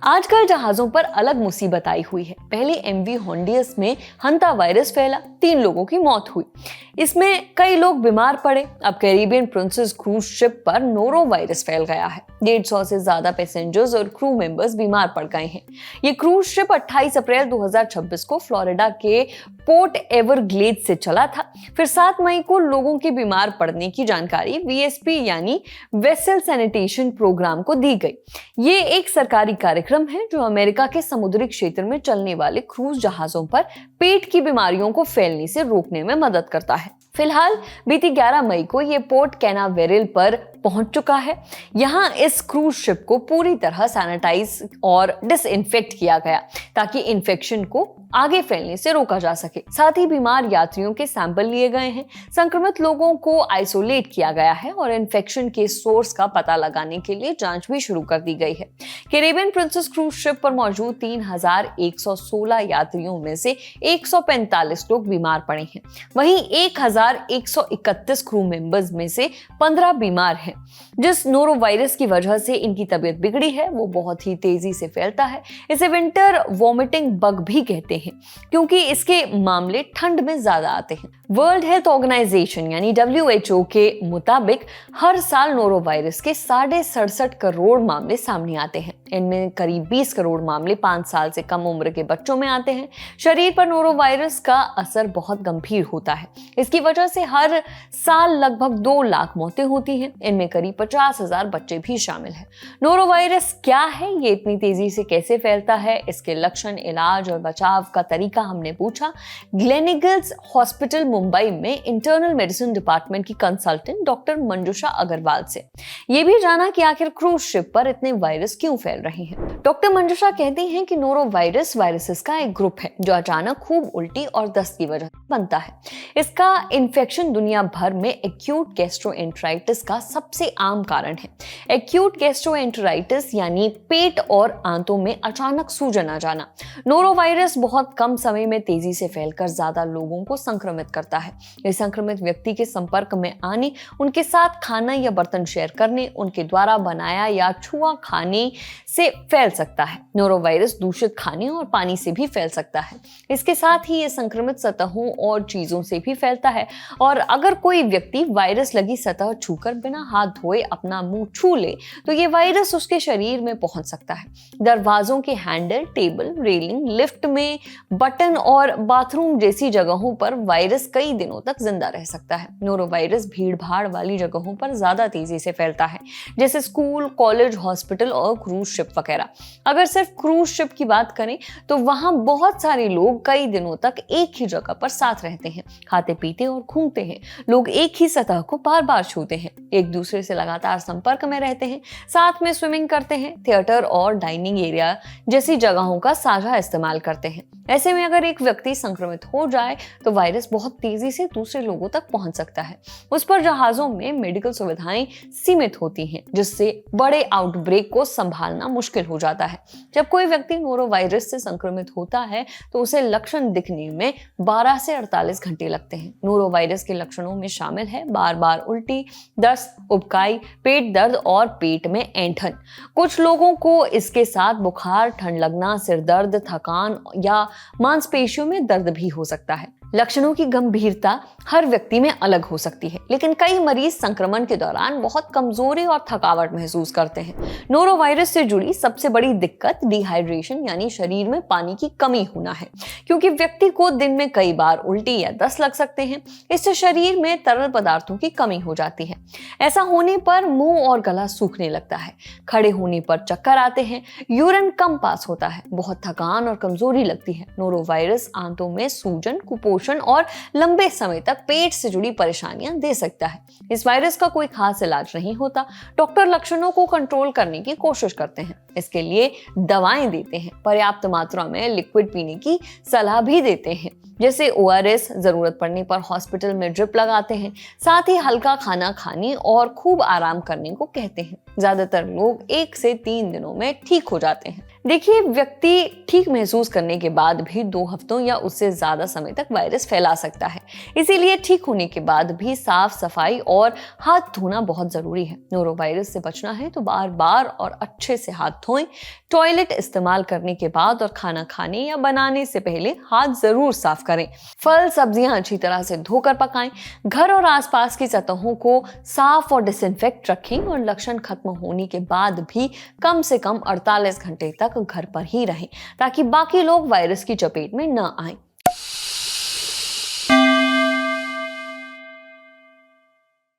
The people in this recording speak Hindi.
आजकल जहाजों पर अलग मुसीबत आई हुई है। पहले एमवी होंडियस में हंता वायरस फैला, 3 लोगों की मौत हुई। इसमें कई लोग बीमार पड़े। अब कैरिबियन प्रिंसेस क्रूज शिप पर नोरो वायरस फैल गया है। 150 से ज्यादा पैसेंजर्स और क्रू मेंबर्स बीमार पड़ गए हैं। ये क्रूज शिप 28 अप्रैल 2026 को फ्लोरिडा के पोर्ट एवरग्लेड्स से चला था। फिर 7 मई को लोगों के बीमार पड़ने की जानकारी वीएसपी यानी वेसल सैनिटेशन प्रोग्राम को दी गई। ये एक सरकारी कार्यक्रम है जो अमेरिका के समुद्री क्षेत्र में चलने वाले क्रूज जहाजों पर पेट की बीमारियों को फैलने से रोकने में मदद करता है। फिलहाल बीती 11 मई को ये पोर्ट कैनावेरल पर पहुंच चुका है। यहाँ इस क्रूज शिप को पूरी तरह सैनिटाइज और डिसइंफेक्ट किया गया ताकि इन्फेक्शन को आगे फैलने से रोका जा सके। साथ ही बीमार यात्रियों के सैंपल लिए गए हैं। संक्रमित लोगों को आइसोलेट किया गया है और इन्फेक्शन के सोर्स का पता लगाने के लिए जांच भी शुरू कर दी गई है। कैरिबियन प्रिंसेस क्रूज शिप पर मौजूद 3116 यात्रियों में से 145 लोग बीमार पड़े हैं। वहीं 1131 क्रू मेंबर्स में से 15 बीमार हैं। जिस नोरो वायरस की वजह से इनकी तबीयत बिगड़ी है वो बहुत ही तेजी से फैलता है। इसे विंटर वॉमिटिंग बग भी कहते हैं क्योंकि इसके मामले ठंड में ज्यादा आते हैं। वर्ल्ड हेल्थ ऑर्गेनाइजेशन यानी WHO के मुताबिक हर साल नोरो वायरस के 67.5 करोड़ मामले सामने आते हैं। इनमें करीब 20 करोड़ मामले 5 साल से कम उम्र के बच्चों में आते हैं। शरीर पर नोरो वायरस का असर बहुत गंभीर होता है। इसकी वजह से हर साल लगभग 2 लाख मौतें होती हैं। इनमें करीब 50,000 बच्चे भी शामिल हैं। नोरो वायरस क्या है, ये इतनी तेजी से कैसे फैलता है, इसके लक्षण, इलाज और बचाव का तरीका हमने पूछा ग्लेनिगल्स हॉस्पिटल मुंबई में इंटरनल मेडिसिन डिपार्टमेंट की कंसल्टेंट डॉक्टर मंजुषा अग्रवाल से। ये भी जाना कि आखिर क्रूज शिप पर इतने वायरस क्यों फैल रहे हैं। डॉक्टर मंजुषा कहती हैं कि नोरो वायरस वायरसेस का एक ग्रुप है जो अचानक खूब उल्टी और दस्त की वजह से बनता है। इसका इन्फेक्शन दुनिया भर में एक्यूट गैस्ट्रोएंटेराइटिस का सबसे आम कारण है। एक्यूट गैस्ट्रोएंटेराइटिस यानी पेट और आंतों में अचानक सूजन आ जाना। नोरो वायरस बहुत कम समय में तेजी से फैलकर ज्यादा लोगों को संक्रमित करता है। ये संक्रमित व्यक्ति के संपर्क में आने, उनके साथ खाना या बर्तन शेयर करने, उनके द्वारा बनाया या छुआ खाने से फैल सकता है। नोरो वायरस दूषित खाने और पानी से भी फैल सकता है। इसके साथ ही ये संक्रमित सतहों और चीजों से भी फैलता है और अगर कोई व्यक्ति वायरस लगी सतह छूकर बिना हाथ धोए अपना मुंह छू ले तो ये वायरस उसके शरीर में पहुंच सकता है। दरवाजों के हैंडल, टेबल, रेलिंग, लिफ्ट में बटन और बाथरूम जैसी जगहों पर वायरस कई दिनों तक जिंदा रह सकता है। नोरो वायरस भीड़ भाड़ वाली जगहों पर ज्यादा तेजी से फैलता है जैसे स्कूल, कॉलेज, हॉस्पिटल और क्रूज शिप वगैरह। अगर सिर्फ क्रूज शिप की बात करें तो वहां बहुत सारे लोग कई दिनों तक एक ही जगह पर साथ रहते हैं, खाते पीते और घूमते हैं। लोग एक ही सतह को बार बार छूते हैं, एक दूसरे से लगातार संपर्क में रहते हैं, साथ में स्विमिंग करते हैं, थिएटर और डाइनिंग एरिया जैसी जगहों का साझा इस्तेमाल करते हैं। ऐसे में अगर एक व्यक्ति संक्रमित हो जाए तो वायरस बहुत तेजी से दूसरे लोगों तक पहुंच सकता है। उस पर जहाजों में मेडिकल सुविधाएं सीमित होती हैं जिससे बड़े आउटब्रेक को संभालना मुश्किल हो जाता है। जब कोई व्यक्ति नोरो वायरस से संक्रमित होता है तो उसे लक्षण दिखने में 12 से 48 घंटे लगते हैं। नोरो वायरस के लक्षणों में शामिल है बार बार उल्टी, दस्त, उबकाई, पेट दर्द और पेट में ऐंठन। कुछ लोगों को इसके साथ बुखार, ठंड लगना, सिर दर्द, थकान या मांसपेशियों में दर्द भी हो सकता है। लक्षणों की गंभीरता हर व्यक्ति में अलग हो सकती है, लेकिन कई मरीज संक्रमण के दौरान बहुत कमजोरी और थकावट महसूस करते हैं। नोरो वायरस से जुड़ी सबसे बड़ी दिक्कत डिहाइड्रेशन यानी शरीर में पानी की कमी होना है, क्योंकि व्यक्ति को दिन में कई बार उल्टी या दस्त लग सकते हैं। इससे शरीर में तरल पदार्थों की कमी हो जाती है। ऐसा होने पर मुंह और गला सूखने लगता है, खड़े होने पर चक्कर आते हैं, यूरिन कम पास होता है, बहुत थकान और कमजोरी लगती है। नोरो वायरस आंतों में सूजन, कुपोषण और लंबे समय तक पेट से जुड़ी परेशानियां दे सकता है। इस वायरस का कोई खास इलाज नहीं होता। डॉक्टर लक्षणों को कंट्रोल करने की कोशिश करते हैं, इसके लिए दवाएं देते हैं, पर्याप्त मात्रा में लिक्विड पीने की सलाह भी देते हैं जैसे ORS, जरूरत पड़ने पर हॉस्पिटल में ड्रिप लगाते हैं। साथ ही हल्का खाना खाने और खूब आराम करने को कहते हैं। ज्यादातर लोग 1 से 3 दिनों में ठीक हो जाते हैं। देखिए, व्यक्ति ठीक महसूस करने के बाद भी 2 हफ्तों या उससे ज्यादा समय तक वायरस फैला सकता है। इसीलिए ठीक होने के बाद भी साफ सफाई और हाथ धोना बहुत जरूरी है। नोरोवायरस से बचना है तो बार बार और अच्छे से हाथ धोएं। टॉयलेट इस्तेमाल करने के बाद और खाना खाने या बनाने से पहले हाथ जरूर साफ करें। फल सब्जियां अच्छी तरह से धोकर पकाएं। घर और आसपास की सतहों को साफ और डिसइंफेक्ट रखें और लक्षण खत्म होने के बाद भी कम से कम 48 घंटे तक घर पर ही रहें ताकि बाकी लोग वायरस की चपेट में न आएं।